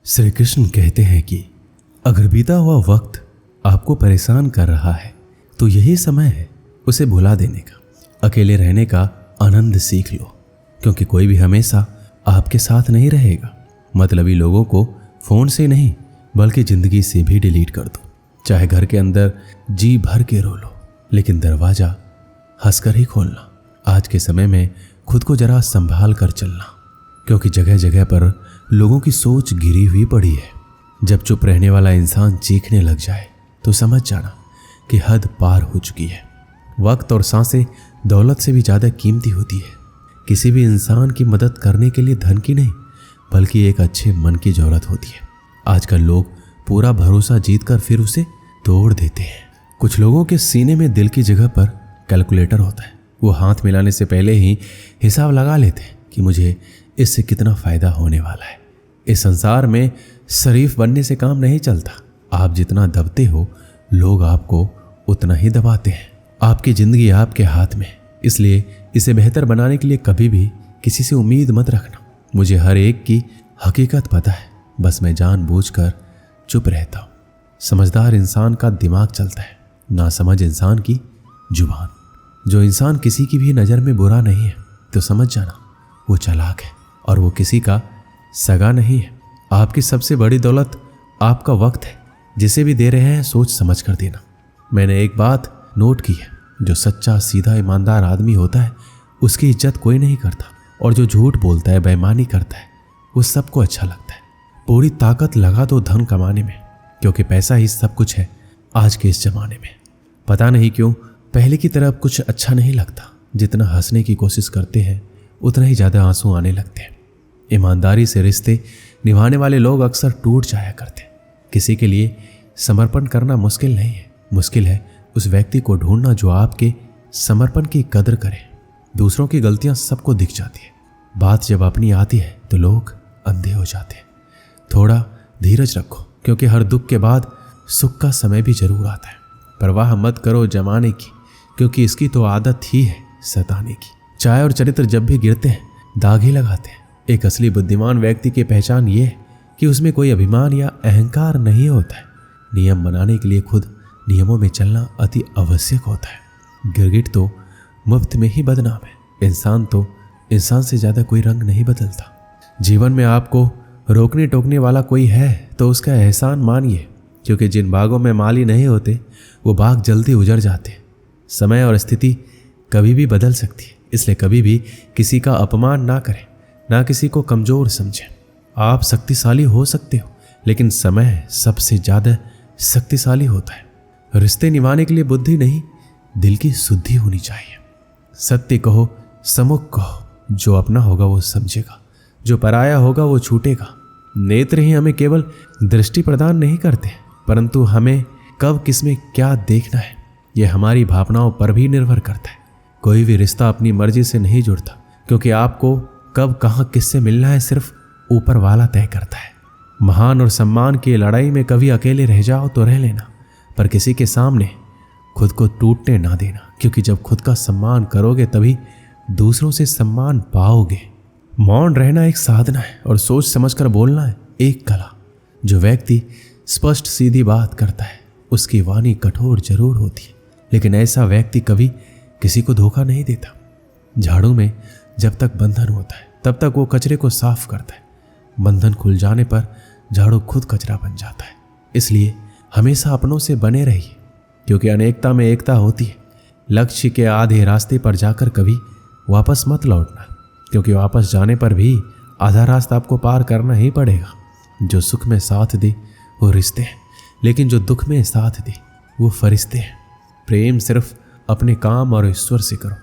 श्री कृष्ण कहते हैं कि अगर बीता हुआ वक्त आपको परेशान कर रहा है तो यही समय है उसे भुला देने का। अकेले रहने का आनंद सीख लो, क्योंकि कोई भी हमेशा आपके साथ नहीं रहेगा। मतलबी लोगों को फोन से नहीं बल्कि जिंदगी से भी डिलीट कर दो। चाहे घर के अंदर जी भर के रो लो, लेकिन दरवाजा हंसकर ही खोलना। आज के समय में खुद को जरा संभाल कर चलना, क्योंकि जगह जगह पर लोगों की सोच गिरी हुई पड़ी है। जब चुप रहने वाला इंसान चीखने लग जाए तो समझ जाना कि हद पार हो चुकी है। वक्त और सांसें दौलत से भी ज़्यादा कीमती होती है। किसी भी इंसान की मदद करने के लिए धन की नहीं बल्कि एक अच्छे मन की जरूरत होती है। आजकल लोग पूरा भरोसा जीत कर फिर उसे तोड़ देते हैं। कुछ लोगों के सीने में दिल की जगह पर कैलकुलेटर होता है। वो हाथ मिलाने से पहले ही हिसाब लगा लेते हैं कि मुझे इससे कितना फ़ायदा होने वाला है। इस संसार में शरीफ बनने से काम नहीं चलता। आप जितना दबते हो लोग आपको उतना ही दबाते हैं। आपकी ज़िंदगी आपके हाथ में, इसलिए इसे बेहतर बनाने के लिए कभी भी किसी से उम्मीद मत रखना। मुझे हर एक की हकीकत पता है, बस मैं जानबूझकर चुप रहता हूँ। समझदार इंसान का दिमाग चलता है, नासमझ इंसान की जुबान। जो इंसान किसी की भी नज़र में बुरा नहीं है तो समझ जाना वो चालाक है और वो किसी का सगा नहीं है। आपकी सबसे बड़ी दौलत आपका वक्त है। जिसे भी दे रहे हैं सोच समझ कर देना। मैंने एक बात नोट की है, जो सच्चा सीधा ईमानदार आदमी होता है उसकी इज्जत कोई नहीं करता, और जो झूठ बोलता है बेईमानी करता है वो सबको अच्छा लगता है। पूरी ताकत लगा दो धन कमाने में, क्योंकि पैसा ही सब कुछ है आज के इस जमाने में। पता नहीं क्यों पहले की तरह कुछ अच्छा नहीं लगता। जितना हंसने की कोशिश करते हैं उतना ही ज़्यादा आंसू आने लगते हैं। ईमानदारी से रिश्ते निभाने वाले लोग अक्सर टूट जाया करते हैं। किसी के लिए समर्पण करना मुश्किल नहीं है, मुश्किल है उस व्यक्ति को ढूंढना जो आपके समर्पण की कदर करे। दूसरों की गलतियां सबको दिख जाती है, बात जब अपनी आती है तो लोग अंधे हो जाते हैं। थोड़ा धीरज रखो, क्योंकि हर दुख के बाद सुख का समय भी जरूर आता है। परवाह मत करो जमाने की, क्योंकि इसकी तो आदत ही है सताने की। चाय और चरित्र जब भी गिरते हैं दाग ही लगाते हैं। एक असली बुद्धिमान व्यक्ति की पहचान ये है कि उसमें कोई अभिमान या अहंकार नहीं होता है। नियम बनाने के लिए खुद नियमों में चलना अति आवश्यक होता है। गिरगिट तो मुफ्त में ही बदनाम है। इंसान तो इंसान से ज़्यादा कोई रंग नहीं बदलता। जीवन में आपको रोकने टोकने वाला कोई है तो उसका एहसान मानिए, क्योंकि जिन बागों में माली नहीं होते वो बाग जल्दी उजड़ जाते। समय और स्थिति कभी भी बदल सकती है, इसलिए कभी भी किसी का अपमान ना करें, ना किसी को कमज़ोर समझें। आप शक्तिशाली हो सकते हो, लेकिन समय सबसे ज़्यादा शक्तिशाली होता है। रिश्ते निभाने के लिए बुद्धि नहीं दिल की शुद्धि होनी चाहिए। सत्य कहो, सम्मुख कहो, जो अपना होगा वो समझेगा, जो पराया होगा वो छूटेगा। नेत्र ही हमें केवल दृष्टि प्रदान नहीं करते, परंतु हमें कब किसमें क्या देखना है यह हमारी भावनाओं पर भी निर्भर करता है। कोई भी रिश्ता अपनी मर्जी से नहीं जुड़ता, क्योंकि आपको कब कहाँ किससे मिलना है सिर्फ ऊपर वाला तय करता है। महान और सम्मान की लड़ाई में कभी अकेले रह जाओ तो रह लेना, पर किसी के सामने खुद को टूटने ना देना, क्योंकि जब खुद का सम्मान करोगे तभी दूसरों से सम्मान पाओगे। मौन रहना एक साधना है और सोच समझकर बोलना है एक कला। जो व्यक्ति स्पष्ट सीधी बात करता है उसकी वाणी कठोर जरूर होती है, लेकिन ऐसा व्यक्ति कभी किसी को धोखा नहीं देता। झाड़ू में जब तक बंधन होता है तब तक वो कचरे को साफ करता है। बंधन खुल जाने पर झाड़ू खुद कचरा बन जाता है। इसलिए हमेशा अपनों से बने रहिए, क्योंकि अनेकता में एकता होती है। लक्ष्य के आधे रास्ते पर जाकर कभी वापस मत लौटना, क्योंकि वापस जाने पर भी आधा रास्ता आपको पार करना ही पड़ेगा। जो सुख में साथ दे वो रिश्ते हैं, लेकिन जो दुख में साथ दे वो फरिश्ते हैं। प्रेम सिर्फ अपने काम और ईश्वर से करो,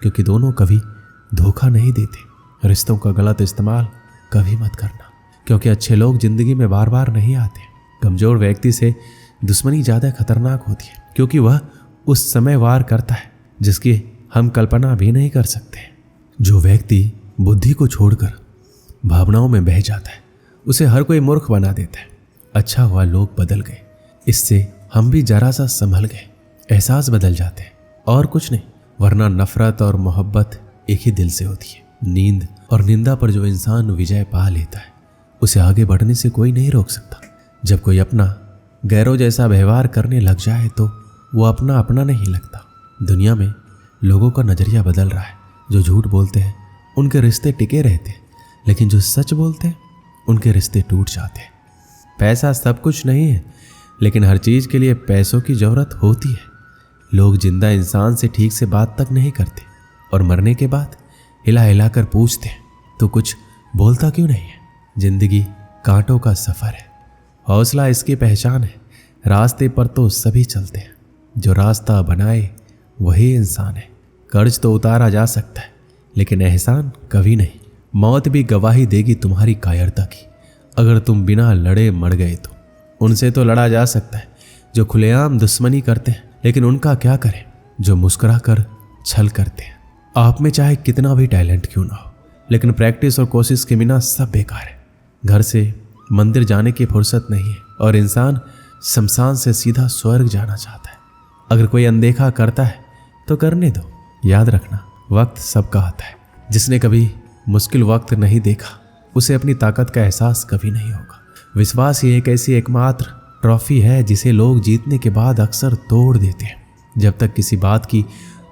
क्योंकि दोनों कभी धोखा नहीं देते। रिश्तों का गलत इस्तेमाल कभी मत करना, क्योंकि अच्छे लोग जिंदगी में बार बार नहीं आते। कमज़ोर व्यक्ति से दुश्मनी ज़्यादा खतरनाक होती है, क्योंकि वह उस समय वार करता है जिसकी हम कल्पना भी नहीं कर सकते। जो व्यक्ति बुद्धि को छोड़कर भावनाओं में बह जाता है उसे हर कोई मूर्ख बना देता है। अच्छा हुआ लोग बदल गए, इससे हम भी जरा सा संभल गए। एहसास बदल जाते हैं और कुछ नहीं, वरना नफरत और मोहब्बत एक ही दिल से होती है। नींद और निंदा पर जो इंसान विजय पा लेता है उसे आगे बढ़ने से कोई नहीं रोक सकता। जब कोई अपना गैरों जैसा व्यवहार करने लग जाए तो वो अपना अपना नहीं लगता। दुनिया में लोगों का नजरिया बदल रहा है। जो झूठ बोलते हैं उनके रिश्ते टिके रहते हैं, लेकिन जो सच बोलते हैं उनके रिश्ते टूट जाते हैं। पैसा सब कुछ नहीं है, लेकिन हर चीज़ के लिए पैसों की जरूरत होती है। लोग जिंदा इंसान से ठीक से बात तक नहीं करते और मरने के बाद हिला हिला कर पूछते हैं तो कुछ बोलता क्यों नहीं है। जिंदगी कांटों का सफ़र है, हौसला इसकी पहचान है। रास्ते पर तो सभी चलते हैं, जो रास्ता बनाए वही इंसान है। कर्ज तो उतारा जा सकता है, लेकिन एहसान कभी नहीं। मौत भी गवाही देगी तुम्हारी कायरता की। अगर तुम बिना लड़े मर गए तो उनसे तो लड़ा जा सकता है जो खुलेआम दुश्मनी करते हैं, लेकिन उनका क्या करें जो मुस्कुरा कर छल करते हैं। आप में चाहे कितना भी टैलेंट क्यों ना हो, लेकिन प्रैक्टिस और कोशिश के बिना सब बेकार है। घर से मंदिर जाने की फुर्सत नहीं है और इंसान शमशान से सीधा स्वर्ग जाना चाहता है। अगर कोई अनदेखा करता है तो करने दो। याद रखना, वक्त सबका आता है। जिसने कभी मुश्किल वक्त नहीं देखा उसे अपनी ताकत का एहसास कभी नहीं होगा। विश्वास ही एक ऐसी एकमात्र ट्रॉफी है जिसे लोग जीतने के बाद अक्सर तोड़ देते हैं। जब तक किसी बात की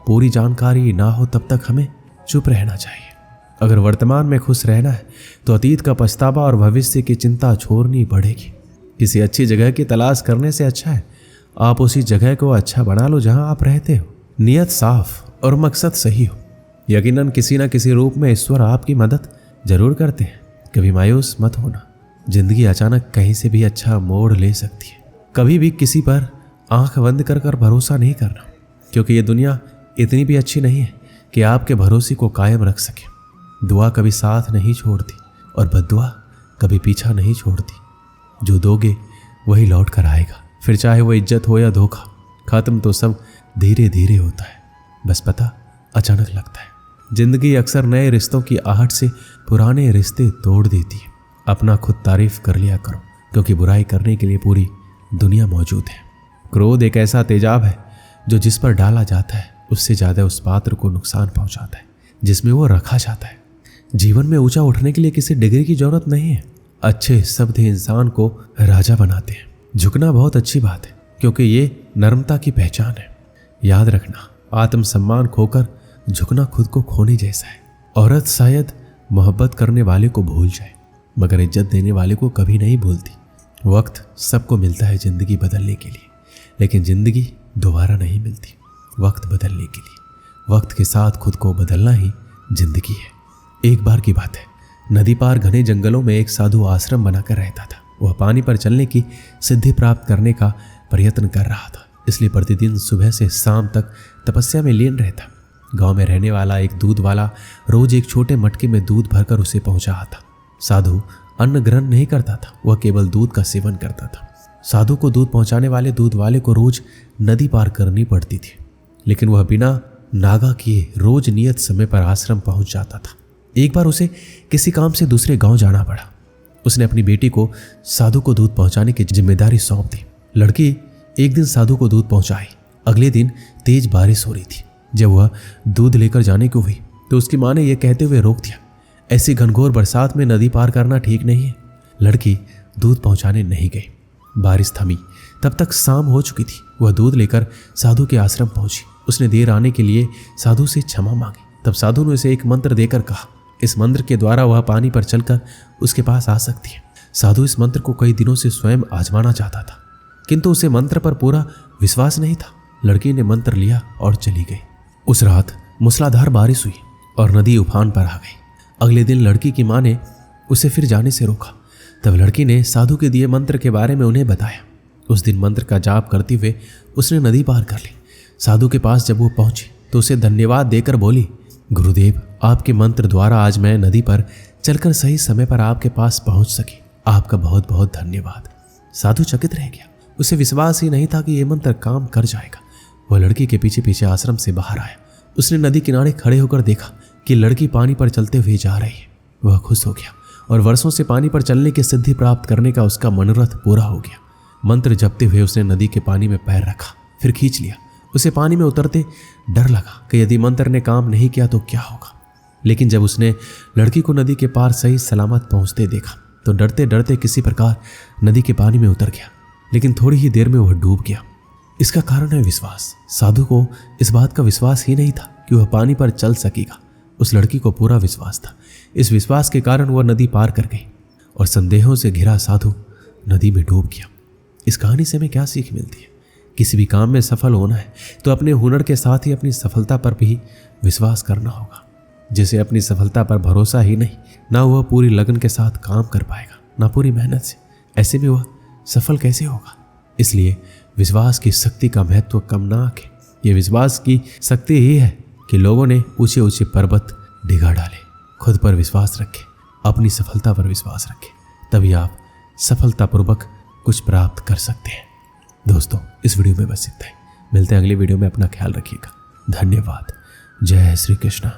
पूरी जानकारी ना हो तब तक हमें चुप रहना चाहिए। अगर वर्तमान में खुश रहना है तो अतीत का पछतावा और भविष्य की चिंता छोड़नी पड़ेगी। किसी अच्छी जगह की तलाश करने से अच्छा है आप उसी जगह को अच्छा बना लो जहां आप रहते हो। नियत साफ और मकसद सही हो, यकीनन किसी न किसी रूप में ईश्वर आपकी मदद जरूर करते हैं। कभी मायूस मत होना, जिंदगी अचानक कहीं से भी अच्छा मोड़ ले सकती है। कभी भी किसी पर आंख बंद कर भरोसा नहीं करना, क्योंकि ये दुनिया इतनी भी अच्छी नहीं है कि आपके भरोसे को कायम रख सके। दुआ कभी साथ नहीं छोड़ती और बद्दुआ कभी पीछा नहीं छोड़ती। जो दोगे वही लौट कर आएगा, फिर चाहे वो इज्जत हो या धोखा। खत्म तो सब धीरे धीरे होता है, बस पता अचानक लगता है। जिंदगी अक्सर नए रिश्तों की आहट से पुराने रिश्ते तोड़ देती है। अपना खुद तारीफ कर लिया करो, क्योंकि बुराई करने के लिए पूरी दुनिया मौजूद है। क्रोध एक ऐसा तेजाब है जो जिस पर डाला जाता है उससे ज़्यादा उस पात्र को नुकसान पहुंचाता है जिसमें वो रखा जाता है। जीवन में ऊंचा उठने के लिए किसी डिग्री की जरूरत नहीं है। अच्छे शब्द ही इंसान को राजा बनाते हैं। झुकना बहुत अच्छी बात है, क्योंकि ये नम्रता की पहचान है। याद रखना, आत्मसम्मान खोकर झुकना खुद को खोने जैसा है। औरत शायद मोहब्बत करने वाले को भूल जाए, मगर इज्जत देने वाले को कभी नहीं भूलती। वक्त सबको मिलता है जिंदगी बदलने के लिए, लेकिन जिंदगी दोबारा नहीं मिलती वक्त बदलने के लिए। वक्त के साथ खुद को बदलना ही जिंदगी है। एक बार की बात है, नदी पार घने जंगलों में एक साधु आश्रम बनाकर रहता था। वह पानी पर चलने की सिद्धि प्राप्त करने का प्रयत्न कर रहा था, इसलिए प्रतिदिन सुबह से शाम तक तपस्या में लीन रहता। गांव में रहने वाला एक दूध वाला रोज एक छोटे मटके में दूध भरकर उसे पहुंचा आता। साधु अन्न ग्रहण नहीं करता था, वह केवल दूध का सेवन करता था। साधु को दूध पहुंचाने वाले दूध वाले को रोज नदी पार करनी पड़ती थी, लेकिन वह बिना नागा किए रोज नियत समय पर आश्रम पहुंच जाता था। एक बार उसे किसी काम से दूसरे गांव जाना पड़ा। उसने अपनी बेटी को साधु को दूध पहुंचाने की जिम्मेदारी सौंप दी। लड़की एक दिन साधु को दूध पहुंचाई। अगले दिन तेज बारिश हो रही थी। जब वह दूध लेकर जाने को हुई तो उसकी माँ ने यह कहते हुए रोक दिया, ऐसी घनघोर बरसात में नदी पार करना ठीक नहीं है। लड़की दूध पहुंचाने नहीं गई। बारिश थमी, तब तक शाम हो चुकी थी। वह दूध लेकर साधु के आश्रम पहुंची। उसने देर आने के लिए साधु से क्षमा मांगी। तब साधु ने उसे एक मंत्र देकर कहा, इस मंत्र के द्वारा वह पानी पर चलकर उसके पास आ सकती है। साधु इस मंत्र को कई दिनों से स्वयं आजमाना चाहता था, किंतु उसे मंत्र पर पूरा विश्वास नहीं था। लड़की ने मंत्र लिया और चली गई। उस रात मूसलाधार बारिश हुई और नदी उफान पर आ गई। अगले दिन लड़की की माँ ने उसे फिर जाने से रोका। तब लड़की ने साधु के दिए मंत्र के बारे में उन्हें बताया। उस दिन मंत्र का जाप करते हुए उसने नदी पार कर ली। साधु के पास जब वो पहुंची तो उसे धन्यवाद देकर बोली, गुरुदेव, आपके मंत्र द्वारा आज मैं नदी पर चलकर सही समय पर आपके पास पहुंच सकी। आपका बहुत बहुत धन्यवाद। साधु चकित रह गया। उसे विश्वास ही नहीं था कि यह मंत्र काम कर जाएगा। वह लड़की के पीछे पीछे आश्रम से बाहर आया। उसने नदी किनारे खड़े होकर देखा कि लड़की पानी पर चलते हुए जा रही है। वह खुश हो गया और वर्षों से पानी पर चलने की सिद्धि प्राप्त करने का उसका मनोरथ पूरा हो गया। मंत्र जपते हुए उसने नदी के पानी में पैर रखा, फिर खींच लिया। उसे पानी में उतरते डर लगा कि यदि मंत्र ने काम नहीं किया तो क्या होगा। लेकिन जब उसने लड़की को नदी के पार सही सलामत पहुंचते देखा तो डरते डरते किसी प्रकार नदी के पानी में उतर गया, लेकिन थोड़ी ही देर में वह डूब गया। इसका कारण है विश्वास। साधु को इस बात का विश्वास ही नहीं था कि वह पानी पर चल सकेगा। उस लड़की को पूरा विश्वास था। इस विश्वास के कारण वह नदी पार कर गई और संदेहों से घिरा साधु नदी में डूब गया। इस कहानी से हमें क्या सीख मिलती है? किसी भी काम में सफल होना है तो अपने हुनर के साथ ही अपनी सफलता पर भी विश्वास करना होगा। जिसे अपनी सफलता पर भरोसा ही नहीं, ना वह पूरी लगन के साथ काम कर पाएगा, ना पूरी मेहनत से, ऐसे में वह सफल कैसे होगा? इसलिए विश्वास की शक्ति का महत्व कम ना आके, ये विश्वास की शक्ति ही है कि लोगों ने ऊंचे ऊंचे पर्वत डिगा डाले। खुद पर विश्वास रखें, अपनी सफलता पर विश्वास रखें, तभी आप सफलतापूर्वक कुछ प्राप्त कर सकते हैं। दोस्तों, इस वीडियो में बस इतना ही। मिलते हैं अगली वीडियो में। अपना ख्याल रखिएगा। धन्यवाद। जय श्री कृष्ण।